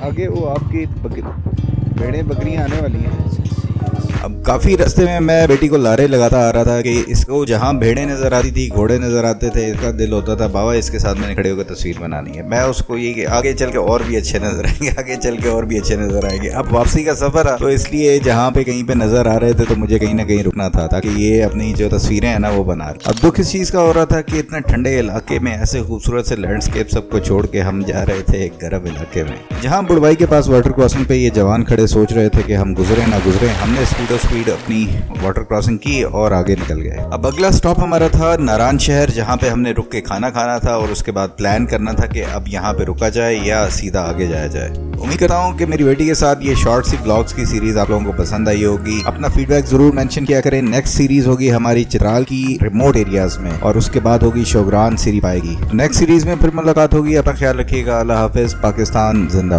आगे वो आपकी भेड़ें बकरियां आने वाली हैं। अब काफ़ी रास्ते में मैं बेटी को लारे लगाता आ रहा था कि इसको जहाँ भेड़ें नज़र आती थी, घोड़े नज़र आते थे, इसका दिल होता था बाबा इसके साथ मैंने खड़े होकर तस्वीर बनानी है। मैं उसको ये कि आगे चल के और भी अच्छे नज़र आएंगे, आगे चल के और भी अच्छे नज़र आएंगे। अब वापसी का सफ़र है तो इसलिए जहाँ पे कहीं पे नज़र आ रहे थे तो मुझे कहीं ना कहीं रुकना था ताकि ये अपनी जो तस्वीरें हैं ना वो बना। अब दुख इस चीज़ का हो रहा था कि इतने ठंडे इलाके में ऐसे खूबसूरत से लैंडस्केप सबको छोड़ के हम जा रहे थे एक गर्म इलाके में, जहाँ बुढ़वाई के पास वाटर क्रॉसिंग पे ये जवान खड़े सोच रहे थे कि हम गुजरे ना गुजरे। हमने स्पीड अपनी वाटर क्रॉसिंग की और आगे निकल गए। अब अगला स्टॉप हमारा था नारायण शहर, जहाँ पे हमने रुक के खाना खाना था और उसके बाद प्लान करना था कि अब यहाँ पे रुका जाए या सीधा आगे जाया जाए। उम्मीद करता हूँ कि मेरी बेटी के साथ ये शॉर्ट सी ब्लॉग्स की सीरीज आप लोगों को पसंद आई होगी। अपना फीडबैक जरूर मेंशन किया करें। नेक्स्ट सीरीज होगी हमारी चित्राल की रिमोट एरियाज में और उसके बाद होगी शोग्रान सीरीज आएगी। नेक्स्ट सीरीज में फिर मुलाकात होगी। अपना ख्याल रखिएगा। अल्लाह हाफिज। पाकिस्तान जिंदाबाद।